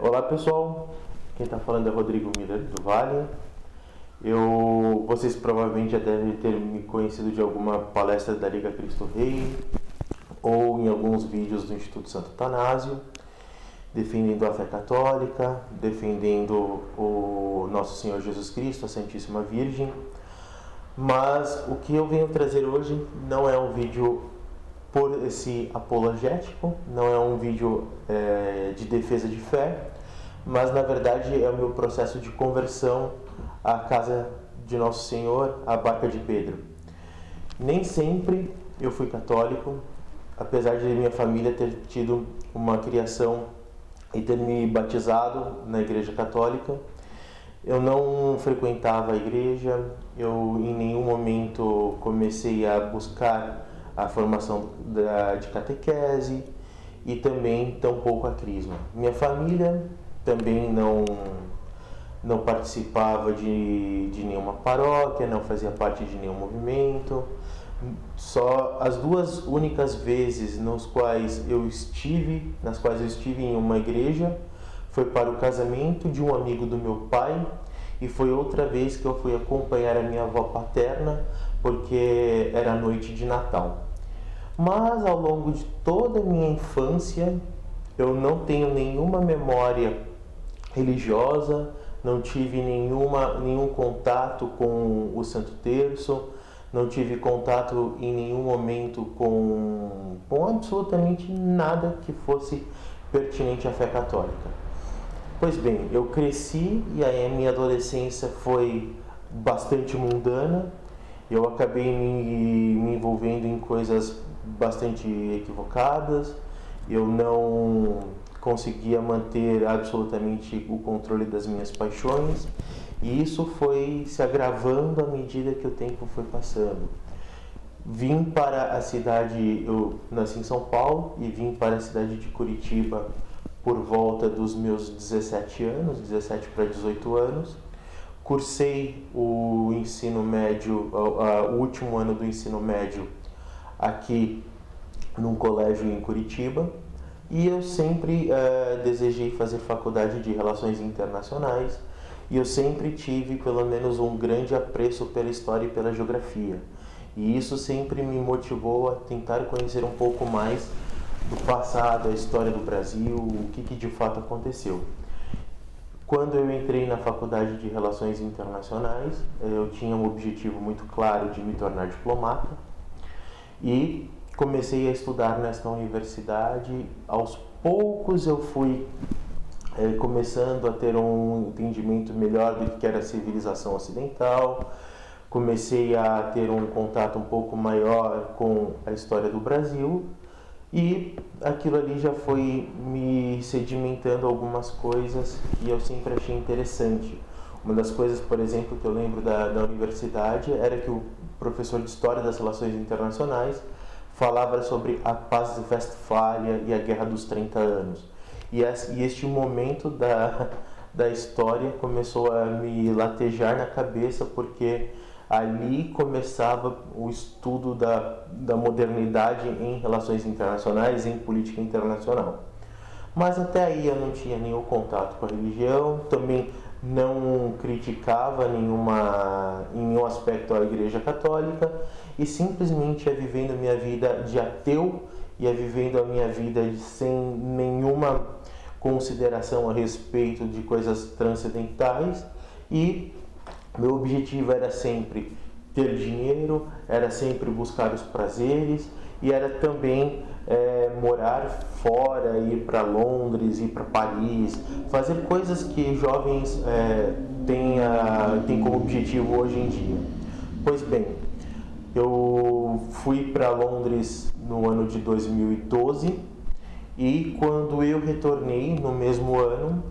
Olá pessoal, quem está falando é Rodrigo Miller do Vale. Vocês provavelmente já devem ter me conhecido de alguma palestra da Liga Cristo Rei ou em alguns vídeos do Instituto Santo Tanásio, defendendo a fé católica, defendendo o Nosso Senhor Jesus Cristo, a Santíssima Virgem. Mas o que eu venho trazer hoje não é um vídeo por esse apologético, não é um vídeo de defesa de fé, mas na verdade é o meu processo de conversão à casa de Nosso Senhor, à Barca de Pedro. Nem sempre eu fui católico, apesar de minha família ter tido uma criação e ter me batizado na Igreja Católica. Eu não frequentava a igreja, eu em nenhum momento comecei a buscar a formação de catequese e também tampouco a crisma. Minha família também não participava de nenhuma paróquia, não fazia parte de nenhum movimento. Só as duas únicas vezes nas quais eu estive em uma igreja foi para o casamento de um amigo do meu pai, e foi outra vez que eu fui acompanhar a minha avó paterna, porque era noite de Natal. Mas ao longo de toda a minha infância, eu não tenho nenhuma memória religiosa, não tive nenhum contato com o Santo Terço, não tive contato em nenhum momento com absolutamente nada que fosse pertinente à fé católica. Pois bem, eu cresci e aí a minha adolescência foi bastante mundana. Eu acabei me envolvendo em coisas bastante equivocadas. Eu não conseguia manter absolutamente o controle das minhas paixões. E isso foi se agravando à medida que o tempo foi passando. Vim para a cidade, eu nasci em São Paulo e vim para a cidade de Curitiba por volta dos meus 17 para 18 anos. Cursei o ensino médio, o último ano do ensino médio aqui num colégio em Curitiba, e eu sempre desejei fazer faculdade de Relações Internacionais, e eu sempre tive pelo menos um grande apreço pela história e pela geografia, e isso sempre me motivou a tentar conhecer um pouco mais do passado, a história do Brasil, o que de fato aconteceu. Quando eu entrei na faculdade de Relações Internacionais, eu tinha um objetivo muito claro de me tornar diplomata e comecei a estudar nesta universidade. Aos poucos eu fui começando a ter um entendimento melhor do que era a civilização ocidental, comecei a ter um contato um pouco maior com a história do Brasil, e aquilo ali já foi me sedimentando algumas coisas que eu sempre achei interessante. Uma das coisas, por exemplo, que eu lembro da universidade era que o professor de História das Relações Internacionais falava sobre a Paz de Westfália e a Guerra dos 30 Anos. E este momento da história começou a me latejar na cabeça, porque ali começava o estudo da modernidade em relações internacionais, em política internacional. Mas até aí eu não tinha nenhum contato com a religião, também não criticava em nenhum aspecto a Igreja Católica, e simplesmente ia vivendo a minha vida de ateu, ia vivendo a minha vida sem nenhuma consideração a respeito de coisas transcendentais, e meu objetivo era sempre ter dinheiro, era sempre buscar os prazeres, e era também morar fora, ir para Londres, ir para Paris, fazer coisas que jovens têm como objetivo hoje em dia. Pois bem, eu fui para Londres no ano de 2012, e quando eu retornei no mesmo ano,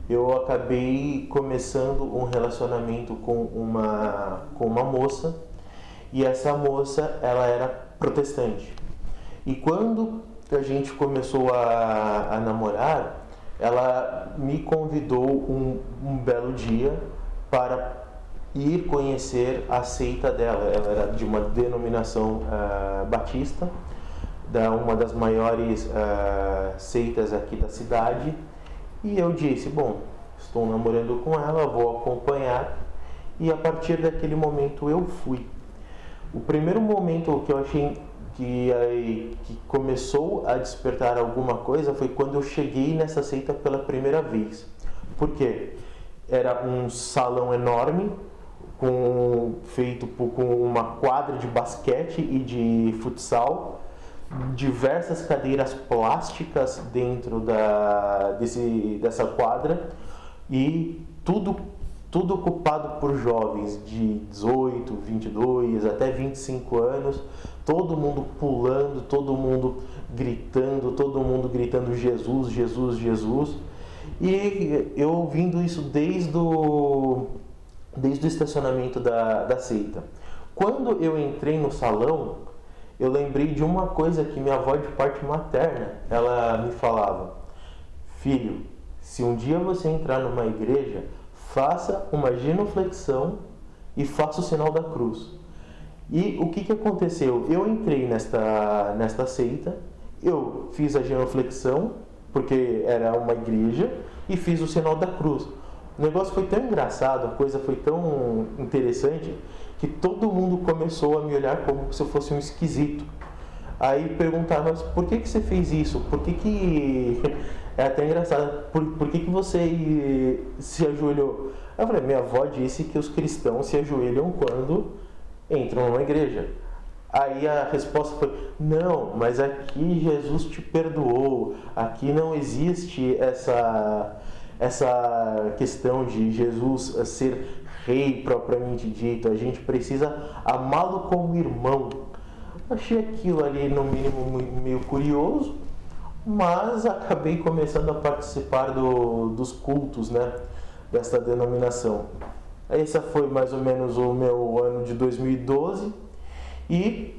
eu acabei começando um relacionamento com uma moça, e essa moça, ela era protestante. E quando a gente começou a namorar, ela me convidou um belo dia para ir conhecer a seita dela. Ela era de uma denominação batista, uma das maiores seitas aqui da cidade, E eu disse, bom, estou namorando com ela, vou acompanhar. E a partir daquele momento eu fui. O primeiro momento que eu achei que começou a despertar alguma coisa foi quando eu cheguei nessa seita pela primeira vez. Por quê? Era um salão enorme, feito com uma quadra de basquete e de futsal, diversas cadeiras plásticas dentro dessa quadra e tudo ocupado por jovens de 18, 22 até 25 anos, todo mundo pulando, todo mundo gritando Jesus, Jesus, Jesus. E eu ouvindo isso desde o estacionamento da seita. Quando eu entrei no salão, eu lembrei de uma coisa que minha avó de parte materna, ela me falava: filho, se um dia você entrar numa igreja, faça uma genuflexão e faça o sinal da cruz. E o que aconteceu? Eu entrei nesta seita, eu fiz a genuflexão, porque era uma igreja, e fiz o sinal da cruz. O negócio foi tão engraçado, a coisa foi tão interessante, que todo mundo começou a me olhar como se eu fosse um esquisito. Aí perguntaram, mas por que você fez isso? Por que é até engraçado, por que você se ajoelhou? Eu falei, minha avó disse que os cristãos se ajoelham quando entram numa igreja. Aí a resposta foi, não, mas aqui Jesus te perdoou, aqui não existe essa questão de Jesus ser rei propriamente dito, a gente precisa amá-lo como irmão. Achei aquilo ali no mínimo meio curioso, mas acabei começando a participar dos cultos, né, dessa denominação. Esse foi mais ou menos o meu ano de 2012 e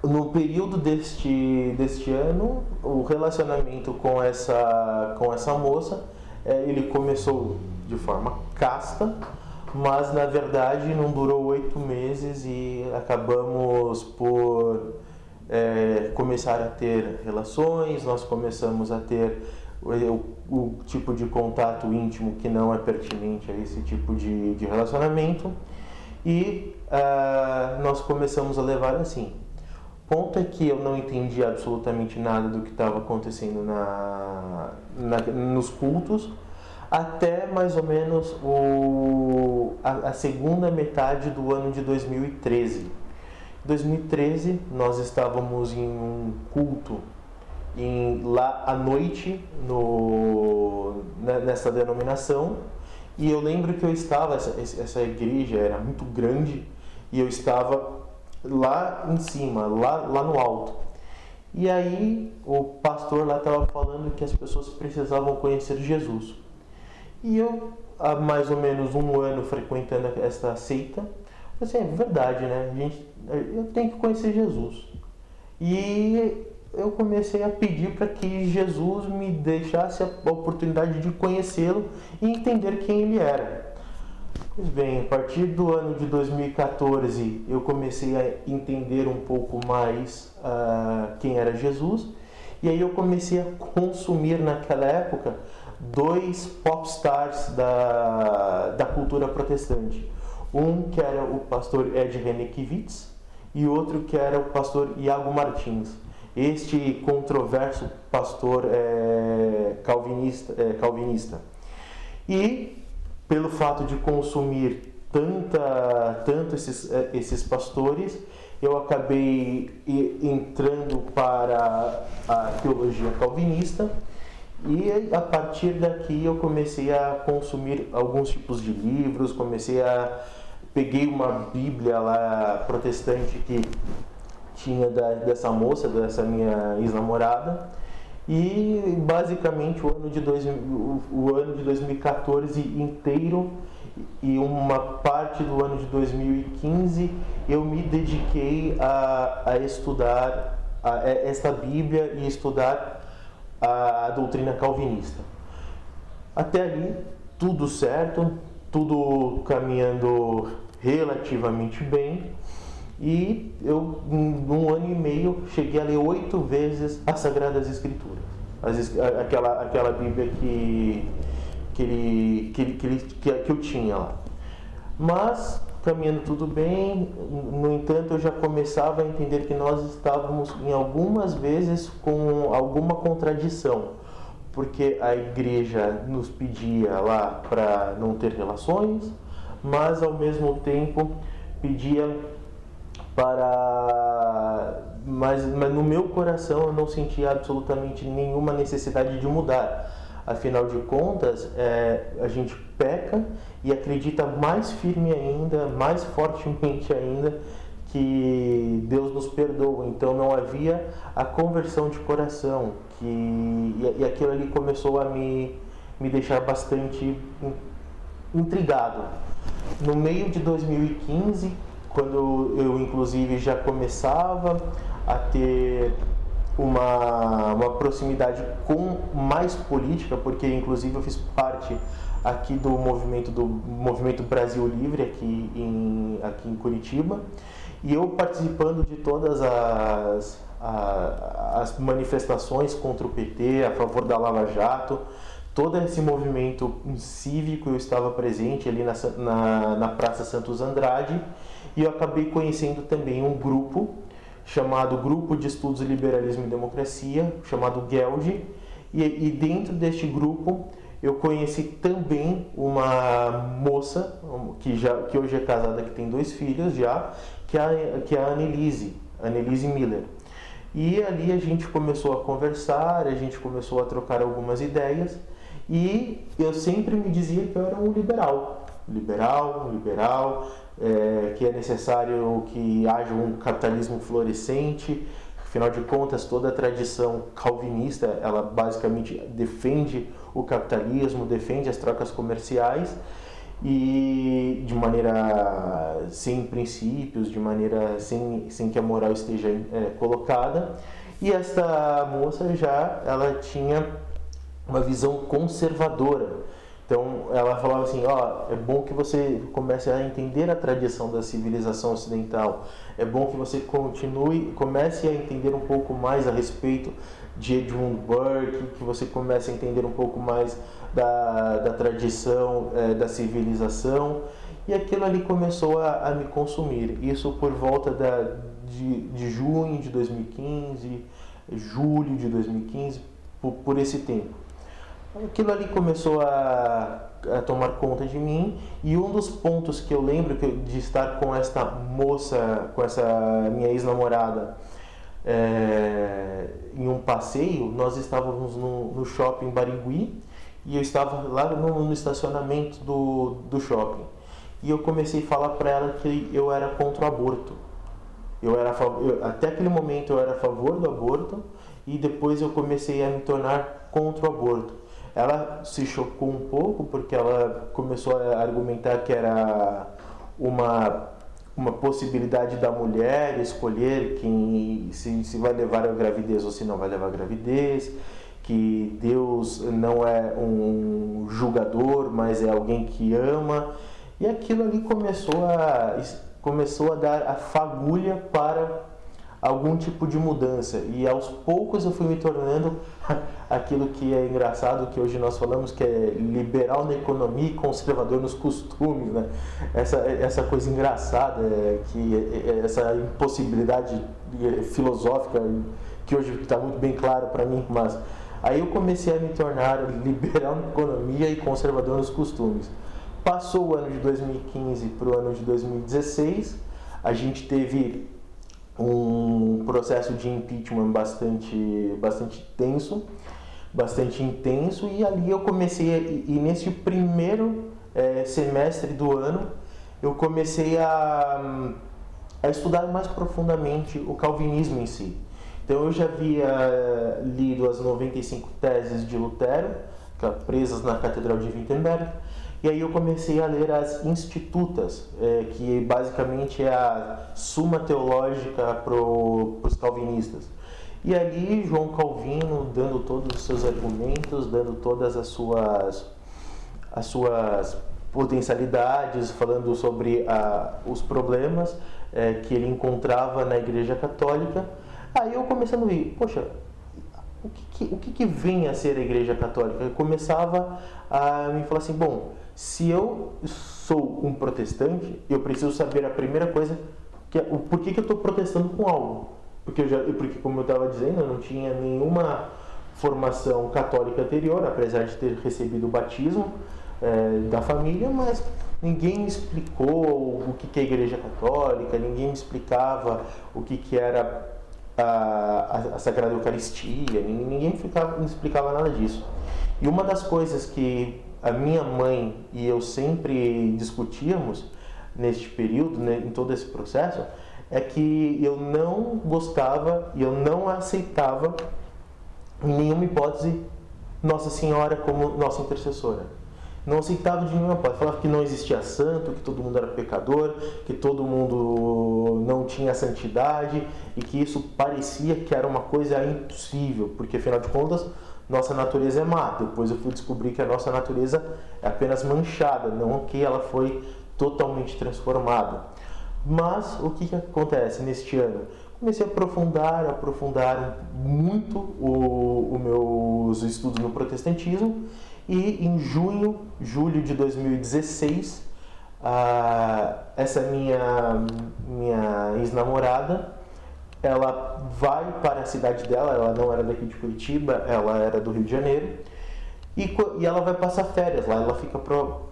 no período deste ano o relacionamento com essa moça ele começou de forma casta, mas na verdade não durou 8 meses e acabamos por começar a ter relações. Nós começamos a ter o tipo de contato íntimo que não é pertinente a esse tipo de relacionamento e nós começamos a levar assim. Ponto é que eu não entendi absolutamente nada do que estava acontecendo nos cultos, até mais ou menos a segunda metade do ano de 2013. Em 2013, nós estávamos em um culto lá à noite nessa denominação, e eu lembro que eu estava, essa igreja era muito grande, e eu estava lá em cima, lá no alto. E aí o pastor lá estava falando que as pessoas precisavam conhecer Jesus. E eu, há mais ou menos um ano frequentando esta seita, assim, é verdade, né? Eu tenho que conhecer Jesus. E eu comecei a pedir para que Jesus me deixasse a oportunidade de conhecê-lo e entender quem ele era. Pois bem, a partir do ano de 2014 eu comecei a entender um pouco mais quem era Jesus, e aí eu comecei a consumir naquela época 2 popstars da cultura protestante. Um que era o pastor Ed Renekiewicz e outro que era o pastor Iago Martins. Este controverso pastor calvinista. E pelo fato de consumir tanto esses pastores, eu acabei entrando para a teologia calvinista, e a partir daqui eu comecei a consumir alguns tipos de livros, peguei uma Bíblia lá protestante que tinha dessa moça, dessa minha ex-namorada, e basicamente o ano de 2014 inteiro e uma parte do ano de 2015 eu me dediquei a estudar esta Bíblia e estudar a doutrina calvinista. Até ali tudo certo, tudo caminhando relativamente bem, e eu, num ano e meio, cheguei a ler 8 vezes as Sagradas Escrituras. aquela Bíblia que eu tinha lá. Mas, caminhando tudo bem, no entanto, eu já começava a entender que nós estávamos, em algumas vezes, com alguma contradição, porque a igreja nos pedia lá para não ter relações, mas, ao mesmo tempo, pedia para... Mas no meu coração eu não sentia absolutamente nenhuma necessidade de mudar. Afinal de contas, a gente peca e acredita mais firme ainda, mais fortemente ainda, que Deus nos perdoa. Então não havia a conversão de coração. E aquilo ali começou a me deixar bastante intrigado. No meio de 2015, quando eu inclusive já começava a ter uma proximidade com mais política, porque inclusive eu fiz parte aqui do movimento Brasil Livre aqui em Curitiba, e eu participando de todas as manifestações contra o PT, a favor da Lava Jato, todo esse movimento cívico, eu estava presente ali na Praça Santos Andrade, e eu acabei conhecendo também um grupo chamado Grupo de Estudos Liberalismo e Democracia, chamado GELD, e dentro deste grupo eu conheci também uma moça que hoje é casada, que tem 2 filhos já, que é a Annelise Miller. E ali a gente começou a conversar, a gente começou a trocar algumas ideias, e eu sempre me dizia que eu era um liberal, que é necessário que haja um capitalismo florescente. Afinal de contas, toda a tradição calvinista, ela basicamente defende o capitalismo, defende as trocas comerciais, e de maneira sem princípios, de maneira sem que a moral esteja colocada. E esta moça ela tinha uma visão conservadora. Então ela falava assim, é bom que você comece a entender a tradição da civilização ocidental, é bom que você comece a entender um pouco mais a respeito de Edmund Burke, que você comece a entender um pouco mais da tradição da civilização, e aquilo ali começou a me consumir. Isso por volta de junho de 2015, julho de 2015, por esse tempo. Aquilo ali começou a tomar conta de mim, e um dos pontos que eu lembro de estar com esta moça, com essa minha ex-namorada, em um passeio, nós estávamos no shopping Barigui, e eu estava lá no estacionamento do shopping, e eu comecei a falar para ela que eu era contra o aborto. Até aquele momento eu era a favor do aborto, e depois eu comecei a me tornar contra o aborto. Ela se chocou um pouco, porque ela começou a argumentar que era uma possibilidade da mulher escolher se vai levar a gravidez ou se não vai levar a gravidez, que Deus não é um julgador, mas é alguém que ama. E aquilo ali começou a dar a fagulha para algum tipo de mudança, e aos poucos eu fui me tornando aquilo que é engraçado, que hoje nós falamos que é liberal na economia e conservador nos costumes, né? Essa coisa engraçada, essa impossibilidade filosófica que hoje está muito bem claro para mim, mas aí eu comecei a me tornar liberal na economia e conservador nos costumes. Passou o ano de 2015 para o ano de 2016, a gente teve um processo de impeachment bastante tenso, bastante intenso, e ali eu comecei, e nesse primeiro semestre do ano, eu comecei a estudar mais profundamente o calvinismo em si. Então eu já havia lido as 95 teses de Lutero, presas na Catedral de Wittenberg, e aí eu comecei a ler as Institutas, que basicamente é a suma teológica para os calvinistas. E ali João Calvino, dando todos os seus argumentos, dando todas as suas potencialidades, falando sobre os problemas que ele encontrava na Igreja Católica. Aí eu comecei a ver, poxa, o que vem a ser a Igreja Católica? Eu começava a me falar assim, bom, se eu sou um protestante, eu preciso saber a primeira coisa, que é o porquê que eu estou protestando com algo. Porque, como eu estava dizendo, eu não tinha nenhuma formação católica anterior, apesar de ter recebido o batismo da família, mas ninguém me explicou o que é a Igreja Católica, ninguém me explicava o que era a Sagrada Eucaristia, ninguém me explicava nada disso. E uma das coisas que a minha mãe e eu sempre discutíamos neste período, né, em todo esse processo, é que eu não gostava e eu não aceitava em nenhuma hipótese Nossa Senhora como nossa intercessora. Não aceitava de nenhuma hipótese. Falava que não existia santo, que todo mundo era pecador, que todo mundo não tinha santidade e que isso parecia que era uma coisa impossível, porque afinal de contas nossa natureza é má. Depois eu fui descobrir que a nossa natureza é apenas manchada, não que ela foi totalmente transformada. Mas o que acontece neste ano? Comecei a aprofundar muito os meus estudos no protestantismo e em julho de 2016, essa minha ex-namorada, ela vai para a cidade dela, ela não era daqui de Curitiba, ela era do Rio de Janeiro, e ela vai passar férias lá, ela fica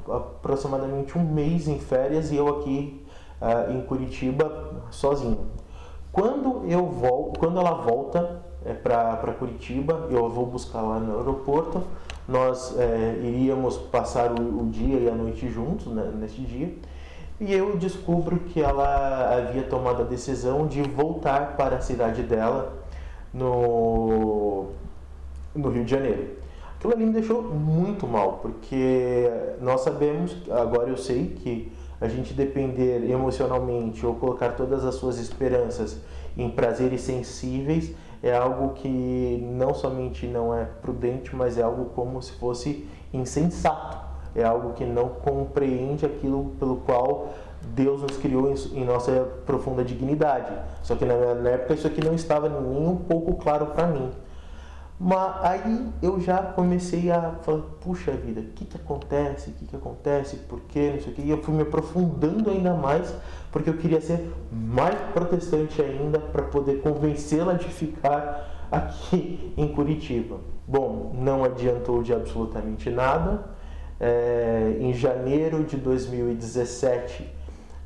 aproximadamente um mês em férias e eu aqui em Curitiba sozinho. Quando ela volta para Curitiba, eu vou buscar lá no aeroporto, nós iríamos passar o dia e a noite juntos, né, nesse dia, e eu descubro que ela havia tomado a decisão de voltar para a cidade dela no Rio de Janeiro. Aquilo ali me deixou muito mal, porque nós sabemos, agora eu sei que a gente depender emocionalmente ou colocar todas as suas esperanças em prazeres sensíveis é algo que não somente não é prudente, mas é algo como se fosse insensato. É algo que não compreende aquilo pelo qual Deus nos criou em nossa profunda dignidade. Só que na época isso aqui não estava nem um pouco claro para mim. Mas aí eu já comecei a falar, puxa vida, o que acontece? O que acontece? Por quê? Não sei o quê. E eu fui me aprofundando ainda mais, porque eu queria ser mais protestante ainda para poder convencê-la de ficar aqui em Curitiba. Bom, não adiantou de absolutamente nada. Em janeiro de 2017,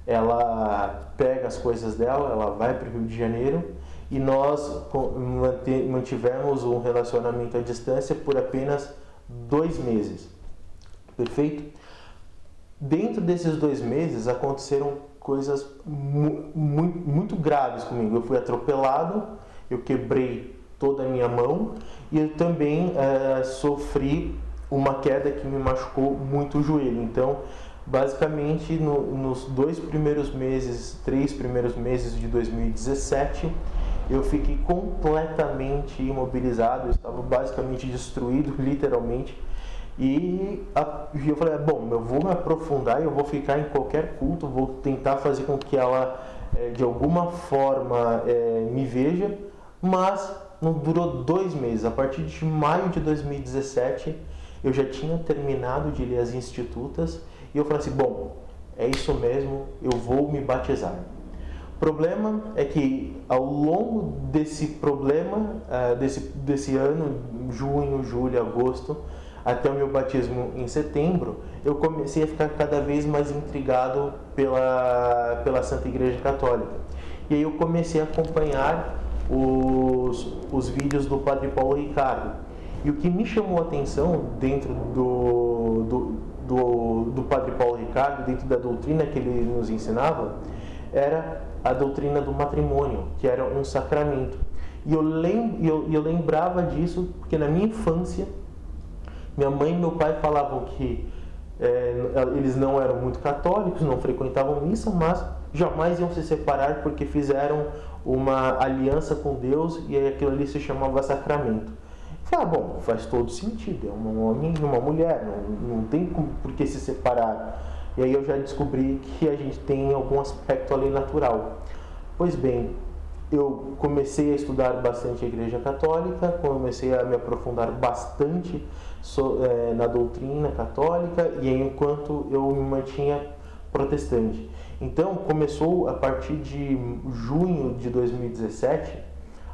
ela pega as coisas dela, ela vai para o Rio de Janeiro, e nós mantivemos um relacionamento à distância por apenas 2 meses. Perfeito? Dentro desses 2 meses aconteceram coisas muito graves comigo. Eu fui atropelado, eu quebrei toda a minha mão e eu também sofri uma queda que me machucou muito o joelho. Então, basicamente, nos 3 primeiros meses de 2017, eu fiquei completamente imobilizado, eu estava basicamente destruído, literalmente. E eu falei, bom, eu vou me aprofundar, eu vou ficar em qualquer culto, vou tentar fazer com que ela, de alguma forma, me veja, mas não durou 2 meses. A partir de maio de 2017, eu já tinha terminado de ler as institutas, e eu falei assim, bom, é isso mesmo, eu vou me batizar. O problema é que ao longo desse problema, desse ano, junho, julho, agosto, até o meu batismo em setembro, eu comecei a ficar cada vez mais intrigado pela Santa Igreja Católica. E aí eu comecei a acompanhar os vídeos do Padre Paulo Ricardo. E o que me chamou a atenção dentro do Padre Paulo Ricardo, dentro da doutrina que ele nos ensinava, era a doutrina do matrimônio, que era um sacramento. E eu lembrava disso porque na minha infância, minha mãe e meu pai falavam que eles não eram muito católicos, não frequentavam missa, mas jamais iam se separar porque fizeram uma aliança com Deus e aquilo ali se chamava sacramento. Eu falei, bom, faz todo sentido, é um homem e uma mulher, não tem por que se separar. E aí eu já descobri que a gente tem algum aspecto ali natural. Pois bem, eu comecei a estudar bastante a Igreja Católica, comecei a me aprofundar bastante na doutrina católica, e enquanto eu me mantinha protestante. Então começou a partir de junho de 2017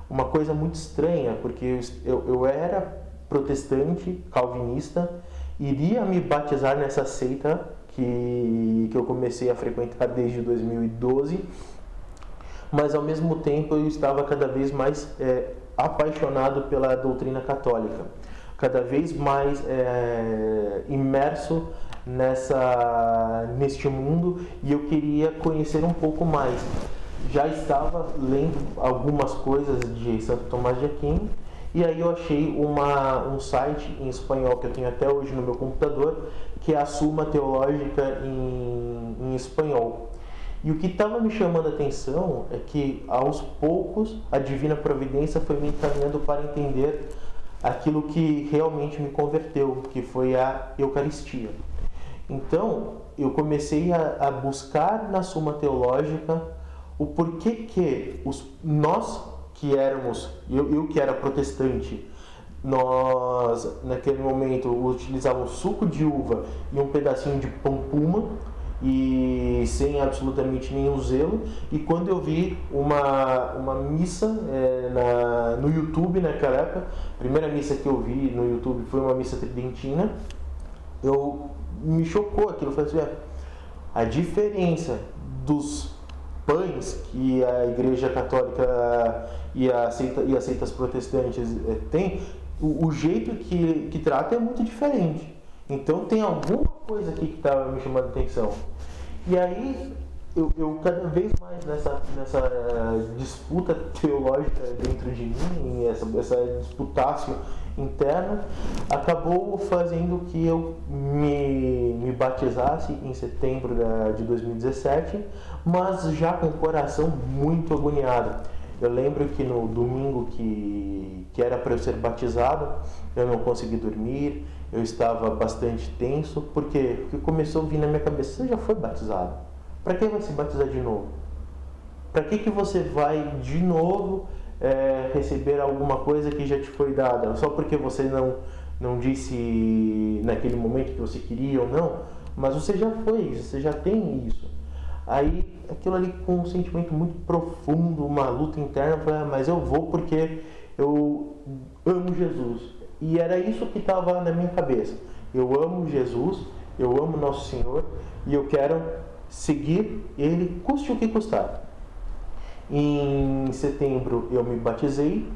uma coisa muito estranha, porque eu era protestante, calvinista, iria me batizar nessa seita que eu comecei a frequentar desde 2012, mas ao mesmo tempo eu estava cada vez mais apaixonado pela doutrina católica, cada vez mais imerso neste mundo, e eu queria conhecer um pouco mais. Já estava lendo algumas coisas de Santo Tomás de Aquino, e aí eu achei um site em espanhol que eu tenho até hoje no meu computador, que é a Suma Teológica em espanhol. E o que estava me chamando a atenção é que, aos poucos, a Divina Providência foi me encaminhando para entender aquilo que realmente me converteu, que foi a Eucaristia. Então, eu comecei a buscar na Suma Teológica o porquê que nós que éramos, eu que era protestante, nós naquele momento utilizávamos suco de uva e um pedacinho de pão puma, e sem absolutamente nenhum zelo. E quando eu vi uma missa no YouTube naquela época, a primeira missa que eu vi no YouTube foi uma missa tridentina, me chocou aquilo. Eu falei assim, a diferença dos pães que a Igreja Católica e as seitas protestantes têm, o jeito que trata é muito diferente. Então tem alguma coisa aqui que estava me chamando a atenção. E aí eu cada vez mais nessa disputa teológica dentro de mim, essa disputácio interna, acabou fazendo que eu me batizasse em setembro de 2017, mas já com o coração muito agoniado. Eu lembro que no domingo que era para eu ser batizado, eu não consegui dormir, eu estava bastante tenso, porque começou a vir na minha cabeça, você já foi batizado, para que vai se batizar de novo? Para que você vai de novo receber alguma coisa que já te foi dada? Só porque você não disse naquele momento que você queria ou não, mas você já foi, você já tem isso. Aí aquilo ali com um sentimento muito profundo, uma luta interna, eu falei, mas eu vou porque eu amo Jesus. E era isso que estava na minha cabeça. Eu amo Jesus, eu amo Nosso Senhor, e eu quero seguir Ele, custe o que custar. Em setembro eu me batizei,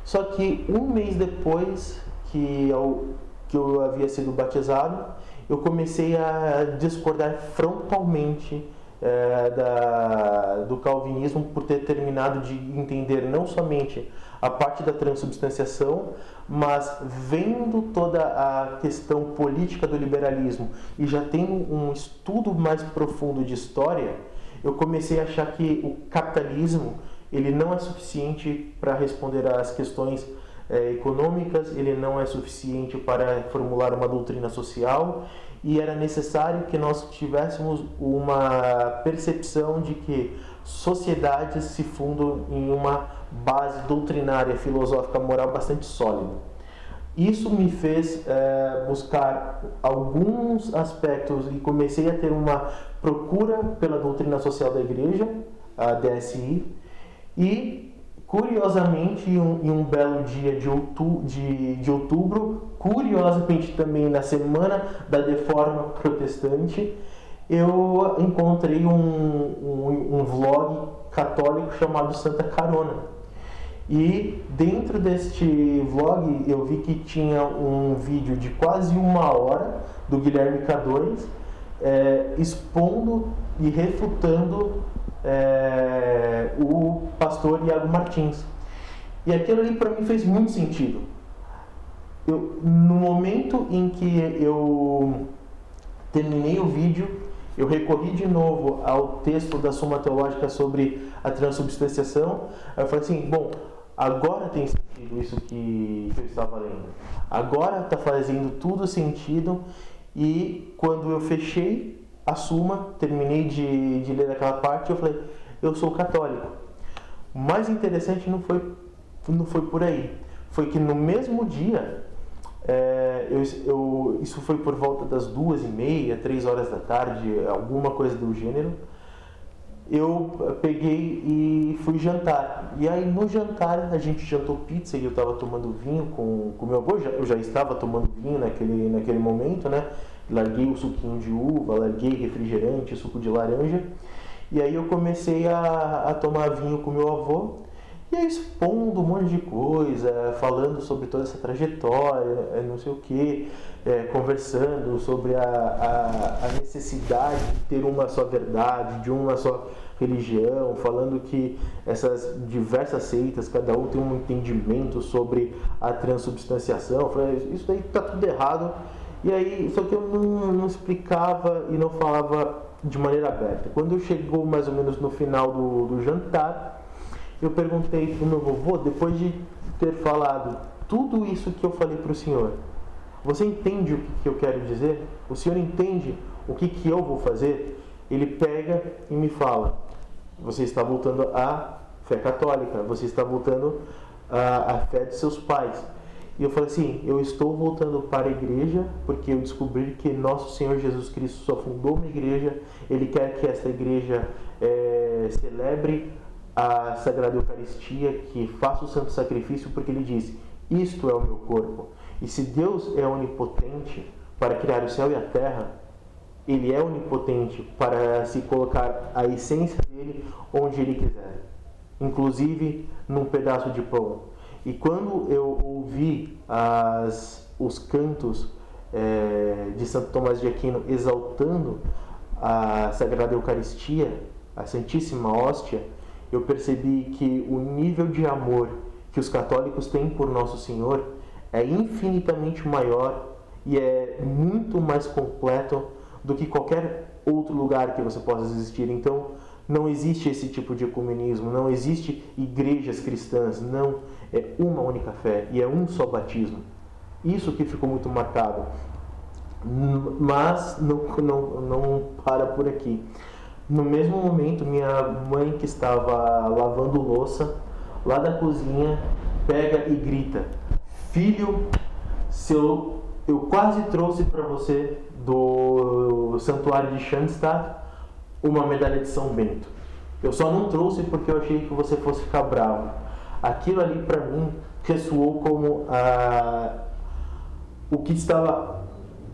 só que um mês depois que eu havia sido batizado, eu comecei a discordar frontalmente do calvinismo, por ter terminado de entender não somente a parte da transubstanciação, mas vendo toda a questão política do liberalismo e já tendo um estudo mais profundo de história, eu comecei a achar que o capitalismo ele não é suficiente para responder às questões econômicas, ele não é suficiente para formular uma doutrina social, e era necessário que nós tivéssemos uma percepção de que sociedades se fundam em uma base doutrinária, filosófica, moral bastante sólida. Isso me fez buscar alguns aspectos e comecei a ter uma procura pela doutrina social da Igreja, a DSI, e curiosamente, em um belo dia de outubro, curiosamente também na semana da Reforma Protestante, eu encontrei um vlog católico chamado Santa Carona. E dentro deste vlog eu vi que tinha um vídeo de quase 1 hora do Guilherme K2 expondo e refutando o pastor Iago Martins. E aquilo ali para mim fez muito sentido. No momento em que eu terminei o vídeo, eu recorri de novo ao texto da Suma Teológica sobre a transubstanciação. Eu falei assim, bom, agora tem sentido isso que eu estava lendo. Agora está fazendo tudo sentido. E quando eu fechei a Suma, terminei de ler aquela parte, eu falei, eu sou católico. O mais interessante não foi por aí. Foi que no mesmo dia, isso foi por volta das 2h30, 3 horas da tarde, alguma coisa do gênero. Eu peguei e fui jantar. E aí no jantar a gente jantou pizza e eu estava tomando vinho com meu avô. Eu já estava tomando vinho naquele momento, né? Larguei o suquinho de uva, larguei refrigerante, suco de laranja. E aí eu comecei a tomar vinho com meu avô. E aí expondo um monte de coisa, falando sobre toda essa trajetória, não sei o que, conversando sobre a necessidade de ter uma só verdade, de uma só religião, falando que essas diversas seitas, cada um tem um entendimento sobre a transubstanciação. Eu falei, isso daí tá tudo errado. E aí, só que eu não explicava e não falava de maneira aberta. Quando chegou mais ou menos no final do jantar, eu perguntei para o meu vovô, depois de ter falado tudo isso que eu falei para o senhor, você entende o que eu quero dizer? O senhor entende o que eu vou fazer? Ele pega e me fala, você está voltando à fé católica, você está voltando à fé de seus pais. E eu falei assim, eu estou voltando para a igreja porque eu descobri que nosso Senhor Jesus Cristo só fundou uma igreja, Ele quer que essa igreja celebre a Sagrada Eucaristia, que faça o santo sacrifício, porque Ele disse, isto é o meu corpo. E se Deus é onipotente para criar o céu e a terra, Ele é onipotente para se colocar a essência dele onde Ele quiser, inclusive num pedaço de pão. E quando eu ouvi os cantos de Santo Tomás de Aquino exaltando a Sagrada Eucaristia, a Santíssima Hóstia, eu percebi que o nível de amor que os católicos têm por Nosso Senhor é infinitamente maior e é muito mais completo do que qualquer outro lugar que você possa existir. Então, não existe esse tipo de ecumenismo, não existe igrejas cristãs, não, é uma única fé e é um só batismo. Isso que ficou muito marcado. Mas não para por aqui. No mesmo momento, minha mãe, que estava lavando louça lá da cozinha, pega e grita, filho, eu quase trouxe para você do santuário de Schanstatt uma medalha de São Bento. Eu só não trouxe porque eu achei que você fosse ficar bravo. Aquilo ali para mim ressoou como o que estava,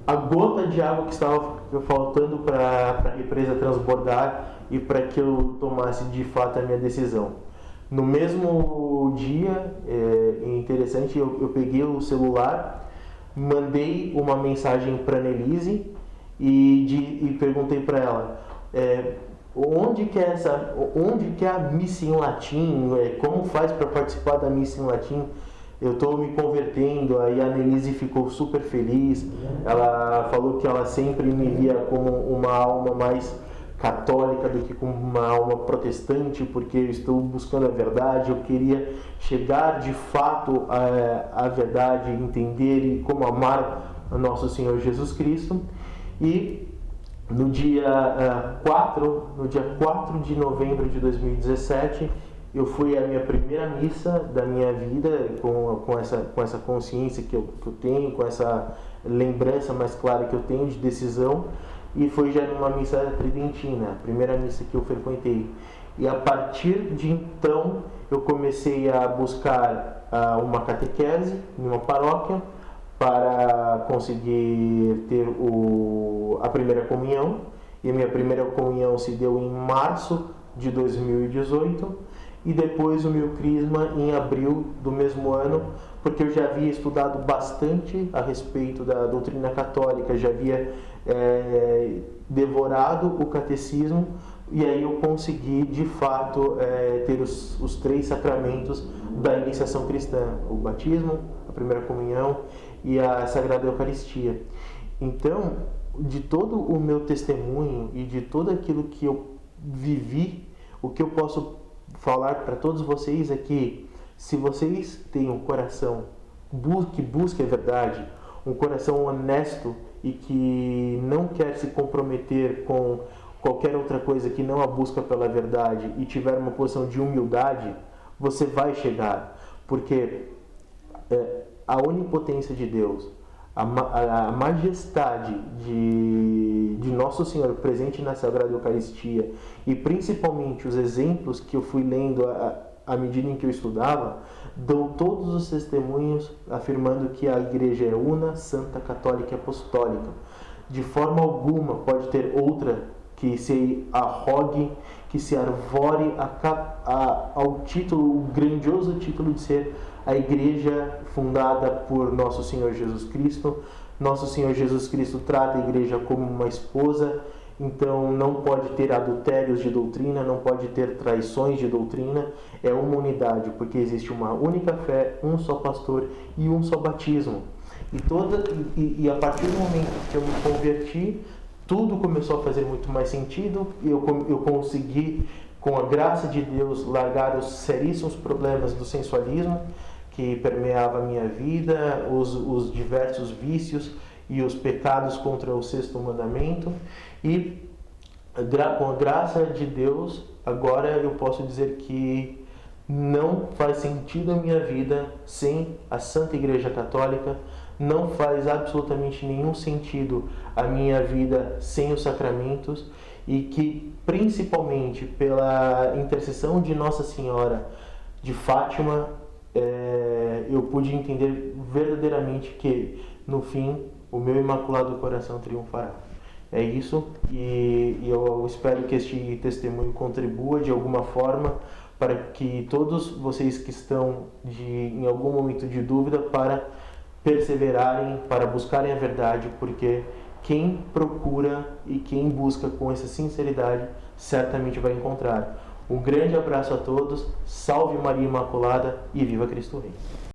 a gota de água que estava faltando para a represa transbordar e para que eu tomasse de fato a minha decisão. No mesmo dia, interessante, eu peguei o celular, mandei uma mensagem para a Nelise e perguntei para ela onde que é a missa em latim, como faz para participar da missa em latim. Eu estou me convertendo. Aí a Nelise ficou super feliz. Ela falou que ela sempre me via como uma alma mais católica do que como uma alma protestante, porque eu estou buscando a verdade, eu queria chegar de fato à verdade, entender e como amar o nosso Senhor Jesus Cristo. E no dia 4 de novembro de 2017, eu fui à minha primeira missa da minha vida, com essa consciência que eu tenho, com essa lembrança mais clara que eu tenho de decisão, e foi já numa missa tridentina, a primeira missa que eu frequentei. E a partir de então, eu comecei a buscar uma catequese em uma paróquia para conseguir ter a primeira comunhão. E a minha primeira comunhão se deu em março de 2018. E depois o meu crisma em abril do mesmo ano, porque eu já havia estudado bastante a respeito da doutrina católica, já havia devorado o catecismo, e aí eu consegui de fato ter os 3 sacramentos da iniciação cristã: o batismo, a primeira comunhão e a Sagrada Eucaristia. Então, de todo o meu testemunho e de tudo aquilo que eu vivi, o que eu posso falar para todos vocês é que, se vocês têm um coração que busca a verdade, um coração honesto e que não quer se comprometer com qualquer outra coisa que não a busca pela verdade, e tiver uma posição de humildade, você vai chegar, porque a onipotência de Deus, a majestade de Nosso Senhor presente na Sagrada Eucaristia, e principalmente os exemplos que eu fui lendo à medida em que eu estudava, dão todos os testemunhos afirmando que a Igreja é una, santa, católica e apostólica. De forma alguma pode ter outra que se arrogue, que se arvore ao título, o grandioso título de ser a Igreja fundada por Nosso Senhor Jesus Cristo. Nosso Senhor Jesus Cristo trata a Igreja como uma esposa, então não pode ter adultérios de doutrina, não pode ter traições de doutrina. É uma unidade, porque existe uma única fé, um só pastor e um só batismo. E a partir do momento que eu me converti, tudo começou a fazer muito mais sentido, e eu consegui, com a graça de Deus, largar os seríssimos problemas do sensualismo que permeava a minha vida, os diversos vícios e os pecados contra o sexto mandamento, e com a graça de Deus, agora eu posso dizer que não faz sentido a minha vida sem a Santa Igreja Católica, não faz absolutamente nenhum sentido a minha vida sem os sacramentos, e que principalmente pela intercessão de Nossa Senhora de Fátima, eu pude entender verdadeiramente que no fim o meu Imaculado Coração triunfará. É isso, e eu espero que este testemunho contribua de alguma forma para que todos vocês que estão em algum momento de dúvida, para perseverarem, para buscarem a verdade, porque quem procura e quem busca com essa sinceridade certamente vai encontrar. Um grande abraço a todos, salve Maria Imaculada e viva Cristo Rei!